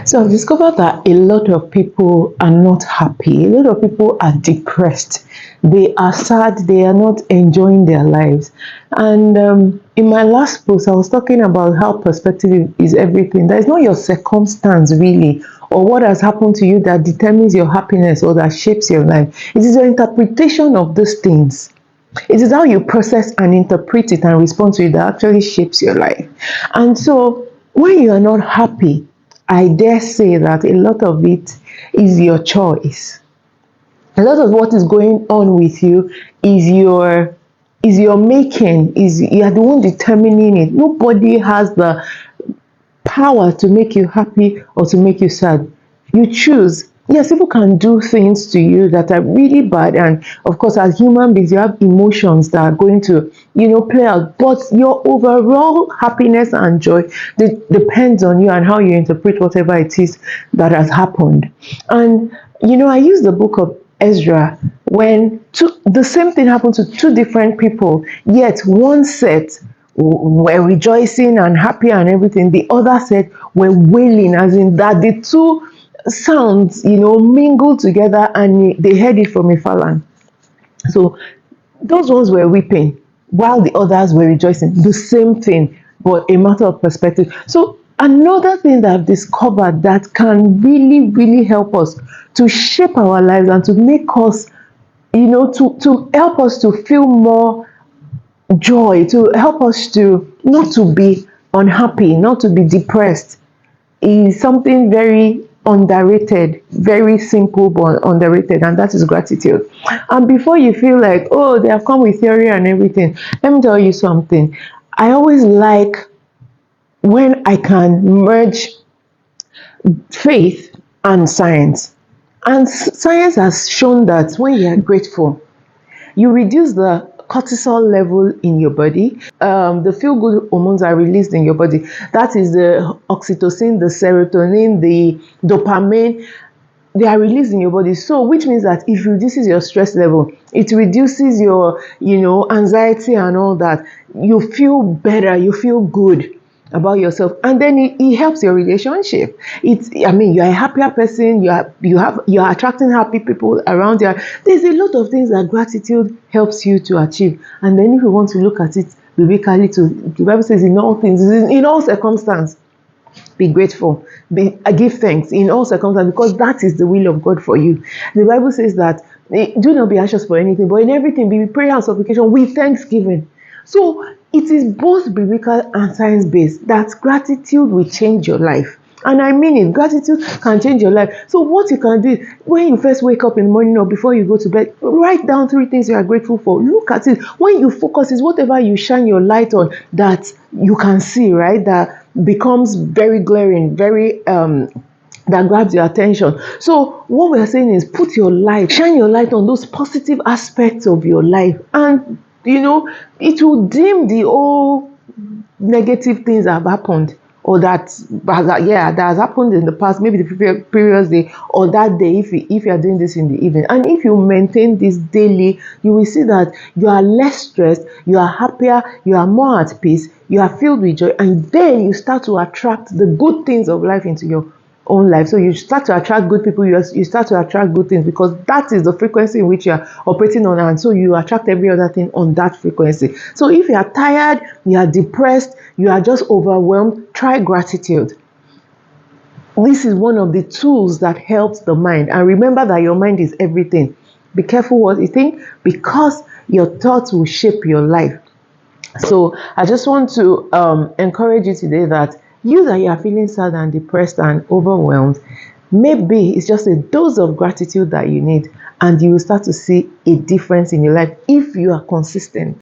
So I've discovered that a lot of people are not happy. A lot of people are depressed. They are sad. They are not enjoying their lives. And in my last post, I was talking about how perspective is everything. That is not your circumstance really, or what has happened to you that determines your happiness or that shapes your life. It is your interpretation of those things. It is how you process and interpret it and respond to it that actually shapes your life. And so when you are not happy, I dare say that a lot of it is your choice. A lot of what is going on with you is your making, is you are the one determining it. Nobody has the power to make you happy or to make you sad. You choose. Yes, people can do things to you that are really bad, and of course, as human beings, you have emotions that are going to, play out. But your overall happiness and joy depends on you and how you interpret whatever it is that has happened. And I use the book of Ezra when the same thing happened to two different people, yet one set were rejoicing and happy and everything. The other set were wailing, as in that the two sounds, mingled together and they heard it from a far land. So those ones were weeping while the others were rejoicing. The same thing, but a matter of perspective. So another thing that I've discovered that can really, really help us to shape our lives and to make us, to help us to feel more joy, to help us to not to be unhappy, not to be depressed, is something very underrated, very simple but underrated, and that is gratitude. And before you feel like, oh, they have come with theory and everything, let me tell you something. I always like when I can merge faith and science. And science has shown that when you are grateful, you reduce the cortisol level in your body. The feel good hormones are released in your body. That is the oxytocin, the serotonin, the dopamine. They are released in your body. So, which means that if it reduces your stress level, it reduces your, anxiety and all that. You feel better. You feel good about yourself, and then it helps your relationship. You're a happier person. You're attracting happy people around you. There's a lot of things that gratitude helps you to achieve. And then if you want to look at it biblically too, the Bible says in all things, in all circumstances, be grateful, give thanks in all circumstances, because that is the will of God for you. The Bible says that do not be anxious for anything, but in everything be with prayer and supplication with thanksgiving. So it is both biblical and science-based that gratitude will change your life. And I mean it, gratitude can change your life. So what you can do is, when you first wake up in the morning or before you go to bed, write down 3 things you are grateful for. Look at it. When you focus, is whatever you shine your light on that you can see, right? That becomes very glaring, very that grabs your attention. So what we are saying is, shine your light on those positive aspects of your life, and it will dim the all negative things that have happened, or that has happened in the past, maybe the previous day or that day, if you are doing this in the evening. And if you maintain this daily, you will see that you are less stressed, you are happier, you are more at peace, you are filled with joy, and then you start to attract the good things of life into your own life. So you start to attract good people, you start to attract good things, because that is the frequency in which you are operating on, and so you attract every other thing on that frequency. So if you are tired, you are depressed, you are just overwhelmed, try gratitude. This is one of the tools that helps the mind. And remember that your mind is everything. Be careful what you think, because your thoughts will shape your life. So I just want to encourage you today that you are feeling sad and depressed and overwhelmed, maybe it's just a dose of gratitude that you need, and you will start to see a difference in your life if you are consistent.